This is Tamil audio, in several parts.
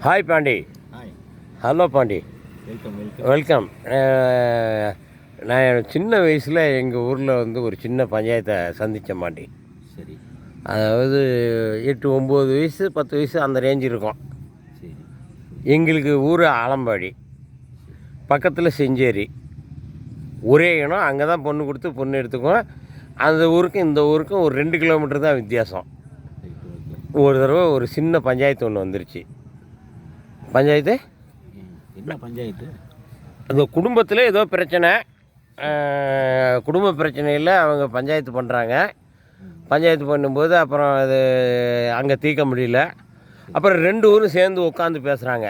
Hi Pandi. Hi. Hello Pandi. Welcome welcome. நான் சின்ன வயசில் எங்கள் ஊரில் வந்து ஒரு சின்ன பஞ்சாயத்தை சந்தித்தேன் பாண்டி. சரி. அதாவது 8, 9 வயசு 10 வயசு அந்த ரேஞ்சு இருக்கும். சரி. எங்களுக்கு ஊர் ஆலம்பாடி, பக்கத்தில் செஞ்சேரி. ஒரே இடம், அங்கே தான் பொண்ணு கொடுத்து பொண்ணு எடுத்துக்குவோம். அந்த ஊருக்கும் இந்த ஊருக்கும் ஒரு 2 கிலோமீட்டர் தான் வித்தியாசம். ஒரு தடவை ஒரு சின்ன பஞ்சாயத்து ஒன்று வந்துருச்சு. பஞ்சாயத்து என்ன பஞ்சாயத்து? அந்த குடும்பத்தில் ஏதோ பிரச்சனை, குடும்ப பிரச்சனையில் அவங்க பஞ்சாயத்து பண்ணுறாங்க. பஞ்சாயத்து பண்ணும்போது அப்புறம் அது அங்கே தீர்க்க முடியல. அப்புறம் 2 ஊரும் சேர்ந்து உட்காந்து பேசுகிறாங்க.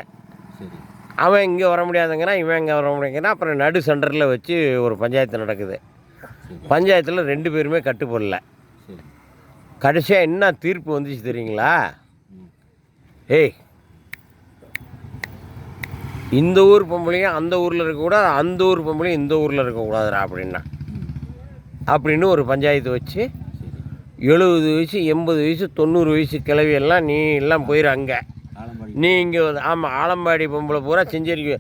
சரி. அவன் இங்கே வர முடியாதுங்கன்னா இவன் இங்கே வர முடியாதுங்கன்னா அப்புறம் நடு சென்டரில் வச்சு ஒரு பஞ்சாயத்து நடக்குது. பஞ்சாயத்தில் 2 பேருமே கட்டுப்படல. கடைசியாக என்ன தீர்ப்பு வந்துச்சு தெரியுங்களா? ஏய், இந்த ஊர் பொம்பளையும் அந்த ஊரில் இருக்கக்கூடாது, அந்த ஊர் பொம்பளையும் இந்த ஊரில் இருக்கக்கூடாதுரா அப்படின்னு ஒரு பஞ்சாயத்து வச்சு 70 வயசு 80 வயசு 90 வயசு கிளவியெல்லாம் நீ எல்லாம் போயிரு அங்கே. நீ இங்கே வந்து ஆமாம், ஆலம்பாடி பொம்பளை பூரா செஞ்சேரிக்கு,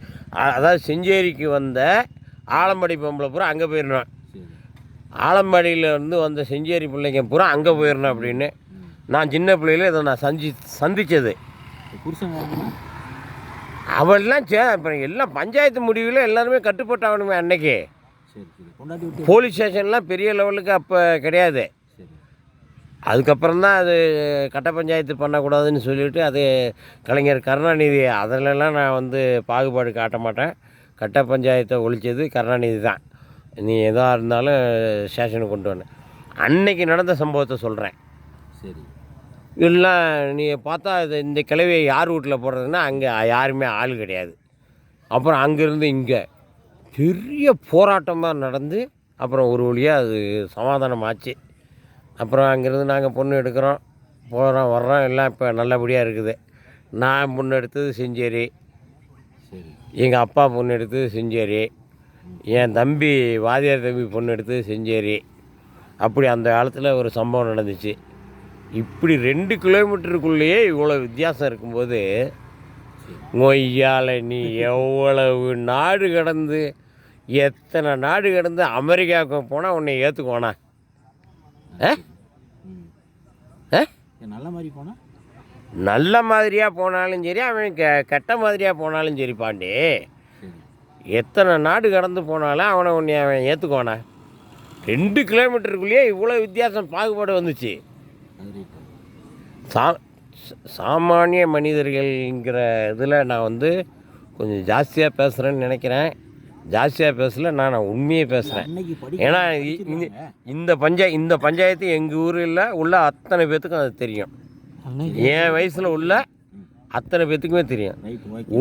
அதாவது செஞ்சேரிக்கு வந்த ஆலம்பாடி பொம்பளை பூரா அங்கே போயிடணும். ஆலம்பாடியில் இருந்து வந்த செஞ்சேரி பிள்ளைங்க பூரா அங்கே போயிடணும் அப்படின்னு. நான் சின்ன பிள்ளையில இதை நான் சந்தித்தது. அவெல்லாம் அப்புறம் எல்லாம் பஞ்சாயத்து முடிவில் எல்லாருமே கட்டுப்பட்டாகணுமே அன்னைக்கு. போலீஸ் ஸ்டேஷன்லாம் பெரிய லெவலுக்கு அப்போ கிடையாது. அதுக்கப்புறம் தான் அது கட்ட பஞ்சாயத்து பண்ணக்கூடாதுன்னு சொல்லிவிட்டு அது கலைஞர் கருணாநிதி, அதிலெல்லாம் நான் வந்து பாகுபாடு காட்ட மாட்டேன். கட்ட பஞ்சாயத்தை ஒழித்தது கருணாநிதி தான். நீ எதாக இருந்தாலும் ஸ்டேஷனுக்கு கொண்டு வரணும். அன்னைக்கு நடந்த சம்பவத்தை சொல்கிறேன். சரி. எல்லாம் நீ பார்த்தா இந்த கிளவியை யார் வீட்டில் போடுறதுன்னா அங்கே யாருமே ஆள் கிடையாது. அப்புறம் அங்கேருந்து இங்கே பெரிய போராட்டமாக நடந்து அப்புறம் ஒரு வழியாக அது சமாதானம் ஆச்சு. அப்புறம் அங்கேருந்து நாங்கள் பொண்ணு எடுக்கிறோம், போகிறோம், வர்றோம், எல்லாம் இப்போ நல்லபடியாக இருக்குது. நான் பொண்ணு எடுத்தது செஞ்சேரி, எங்கள் அப்பா பொண்ணு எடுத்தது செஞ்சேரி, என் தம்பி வாதியார் தம்பி பொண்ணு எடுத்தது செஞ்சேரி. அப்படி அந்த காலத்தில் ஒரு சம்பவம் நடந்துச்சு. இப்படி 2 கிலோமீட்டருக்குள்ளேயே இவ்வளோ வித்தியாசம் இருக்கும்போது மொய்யால் நீ எவ்வளவு நாடு கடந்து, எத்தனை நாடு கடந்து அமெரிக்காவுக்கு போனால் உன்னை ஏற்றுக்கோனா? நல்ல மாதிரி போனால், நல்ல மாதிரியாக போனாலும் சரி, அவன் கெட்ட மாதிரியாக போனாலும் சரி பாண்டி, எத்தனை நாடு கடந்து போனாலும் உன்னை அவன் ஏற்றுக்கோனா? 2 கிலோமீட்டருக்குள்ளேயே இவ்வளோ வித்தியாசம் பாகுபாடு வந்துச்சு. சாமானிய மனிதர்கள்ங்கிற இதில் நான் வந்து கொஞ்சம் ஜாஸ்தியாக பேசுகிறேன்னு நினைக்கிறேன். ஜாஸ்தியாக பேசல, நான் உண்மையே பேசுகிறேன். ஏன்னா இந்த பஞ்சாயத்து எங்கள் ஊரில் உள்ள அத்தனை பேர்த்துக்கும் அது தெரியும். என் வயசில் உள்ள அத்தனை பேர்த்துக்குமே தெரியும்.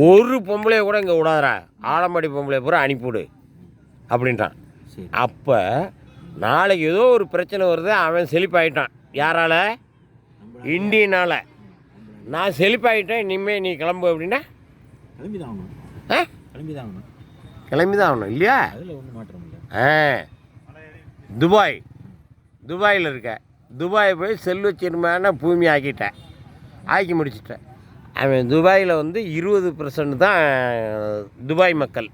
ஒரு பொம்பளைய கூட இங்கே விடாதரா, ஆலம்பாடி பொம்பளைய பூரா அனுப்பிவிடு அப்படின்ட்டான். அப்போ நாளைக்கு ஏதோ ஒரு பிரச்சனை வருது, அவன் செழிப்பாயிட்டான். யாரால்? இந்தியனால். நான் செழிப்பாயிட்டேன், இனிமேல் நீ கிளம்பு அப்படின்னா கிளம்பி தான் ஆகணும் இல்லையா? துபாயில் இருக்க, துபாய் போய் செல்வச்சிறுமையான பூமி ஆக்கி முடிச்சிட்டேன். அவன் துபாயில் வந்து 20% தான் துபாய் மக்கள்,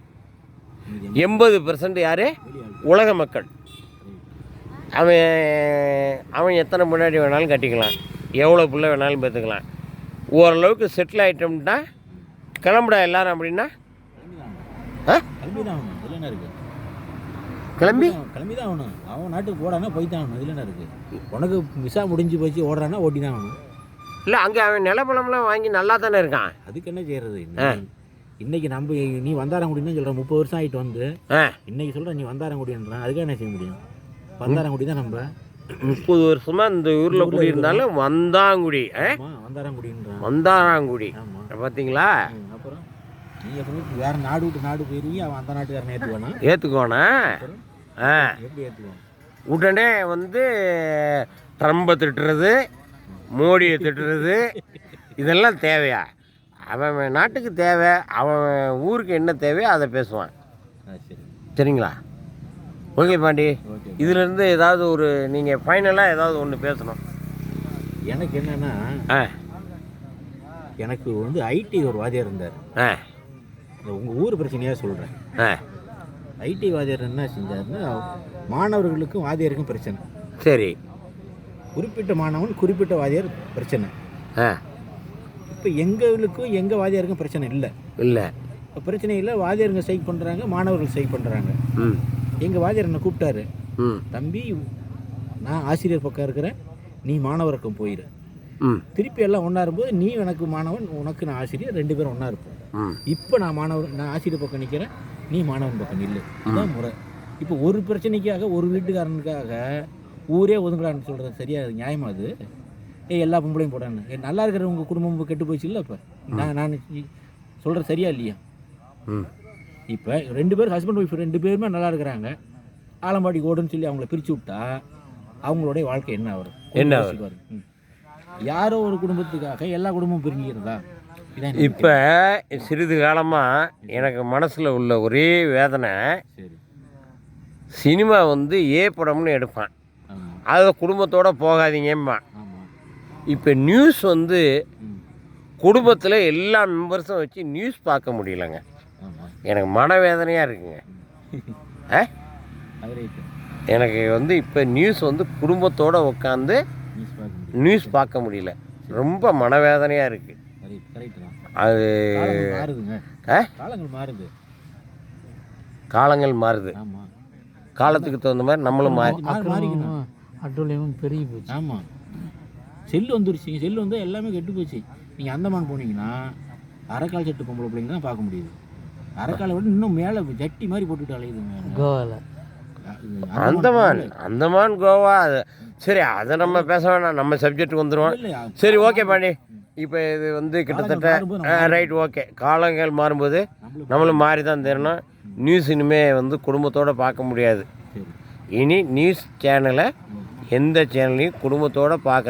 80% யார்? உலக மக்கள். அவன் எத்தனை முன்னாடி வேணாலும் கட்டிக்கலாம், எவ்வளோ பிள்ளை வேணாலும் பார்த்துக்கலாம். ஓரளவுக்கு செட்டில் ஆகிட்டோம்னா கிளம்புடா எல்லாரும் அப்படின்னா கிளம்பி தான் ஆகணும். அவன் நாட்டுக்கு போடானா போய் தான் ஆகணும். இதில் என்ன இருக்குது? உனக்கு விசா முடிஞ்சு போச்சு, ஓடுறானா ஓட்டி தான் ஆகணும். இல்லை, அங்கே அவன் நிலப்பழம்லாம் வாங்கி நல்லா தானே இருக்கான். அதுக்கு என்ன செய்கிறது? இன்றைக்கி நம்ம நீ வந்தாரங்குடின்னு சொல்கிற 30 வருஷம் ஆகிட்டு வந்து இன்றைக்கி சொல்கிற நீ வந்தாரங்குடின்றான். அதுக்காக என்ன செய்ய முடியும்? வந்தாரங்குடி தான் நம்ம 30 வருஷமாக இந்த ஊரில் குடியிருந்தாலும் வந்தாங்குடி. வந்தாராங்குடி பார்த்தீங்களா? அப்புறம் நீங்கள் வேறு நாடு விட்டு நாடு போயிருவீங்க, அவன் அந்த நாட்டுக்காரன் ஏற்றுக்கோனா? எப்படி ஏற்றுக்குவான்? உடனே வந்து ட்ரம்பை திட்டுறது, மோடியை திட்டுறது, இதெல்லாம் தேவையா? அவன் நாட்டுக்கு தேவை, அவன் ஊருக்கு என்ன தேவையோ அதை பேசுவான். சரிங்களா? ஓகே பாண்டி, இதிலேருந்து ஏதாவது ஒரு நீங்கள் ஃபைனலாக ஏதாவது ஒன்று பேசணும். எனக்கு என்னென்னா, எனக்கு வந்து ஐடி ஒரு வாதியார் இருந்தார். ஆ உங்கள் ஊர் பிரச்சனையாக சொல்கிறேன். ஆ ஐடி வாதியார் என்ன செஞ்சாருன்னா, மாணவர்களுக்கும் வாதியாருக்கும் பிரச்சனை. சரி. குறிப்பிட்ட மாணவன் குறிப்பிட்ட வாதியார் பிரச்சனை. ஆ இப்போ எங்களுக்கும் எங்கள் வாதியாருக்கும் பிரச்சனை இல்லை. இல்லை. இப்போ பிரச்சனை இல்லை. வாதியாருங்க ஸ்ட்ரைக் பண்ணுறாங்க, மாணவர்கள் ஸ்ட்ரைக் பண்ணுறாங்க. ம் எங்கள் வாதியார் என்னை கூப்பிட்டாரு. ம் தம்பி, நான் ஆசிரியர் பக்கம் இருக்கிறேன், நீ மாணவருக்கும் போயிரு. ம் திருப்பி எல்லாம் ஒன்றா இருக்கும்போது நீ எனக்கு மாணவன், உனக்கு நான் ஆசிரியர், 2 பேரும் ஒன்றா இருப்போம். ம் இப்போ நான் ஆசிரியர் பக்கம் நிற்கிறேன், நீ மாணவன் பக்கம் நில்லு. இதுதான் முறை. இப்போ ஒரு பிரச்சனைக்காக, ஒரு வீட்டுக்காரனுக்காக ஊரே ஒதுங்கலான்னு சொல்கிறது சரியா? நியாயமா அது? எல்லா பொம்பளையும் போடான்னு நல்லா இருக்கிற உங்கள் குடும்பம் கெட்டு போயிடுச்சு இல்லை? இப்போ நான் சொல்கிறது சரியா இல்லையா? ம் இப்போ 2 பேர் ஹஸ்பண்ட் ஒய்ஃப் 2 பேருமே நல்லா இருக்கிறாங்க, ஆலம்பாடி கோடுன்னு சொல்லி அவங்கள பிரித்து விட்டா அவங்களுடைய வாழ்க்கை என்ன வரும்? என்ன வரும்? யாரோ ஒரு குடும்பத்துக்காக எல்லா குடும்பமும் பிரிஞ்சுக்கிறதா? இப்போ சிறிது காலமாக எனக்கு மனசில் உள்ள ஒரே வேதனை, சரி, சினிமா வந்து ஏ படம்னு எடுப்பான், ஆமாம் அதை குடும்பத்தோடு போகாதீங்கம்மா. ஆமாம். இப்போ நியூஸ் வந்து குடும்பத்தில் எல்லா மெம்பர்ஸும் வச்சு நியூஸ் பார்க்க முடியலங்க. ஆமாம். எனக்கு மனவேதனையாக இருக்குங்க. ஆ அது ரைட்டு. எனக்கு வந்து இப்போ நியூஸ் வந்து குடும்பத்தோடு உட்காந்து நியூஸ் பார்க்க முடியல. ரொம்ப மனவேதனையாக இருக்குது. கரெக்டு தான். அது மாறுதுங்க. ஆ காலங்கள் மாறுது. காலங்கள் மாறுது. ஆமாம். காலத்துக்கு தகுந்த மாதிரி நம்மளும் மாறிக்கணும். அட்டூழியமும் பெருகி போச்சு. ஆமாம். செல்லு வந்துருச்சுங்க. செல்லு வந்து எல்லாமே கெட்டு போச்சு. நீங்கள் அந்தமான் போனீங்கன்னா அரைக்கால் சட்டு பொம்பளை பிள்ளைங்க தான் பார்க்க முடியுது. அரைக்காலை விட இன்னும் மேலே ஜட்டி மாதிரி போட்டுட்டு அலையுதுங்க கோவாவில். அந்தமான் கோவா. சரி, அதை நம்ம பேச வேணாம், நம்ம சப்ஜெக்ட்டுக்கு வந்துடுவோம். சரி, ஓகே பாண்டி. இப்போ இது வந்து கிட்டத்தட்ட ரைட், ஓகே. காலங்கள் மாறும்போது நம்மளும் மாறி தான் தரணும். நியூஸ் இனிமேல் வந்து குடும்பத்தோடு பார்க்க முடியாது. இனி நியூஸ் சேனலை எந்த சேனலையும் குடும்பத்தோடு பார்க்க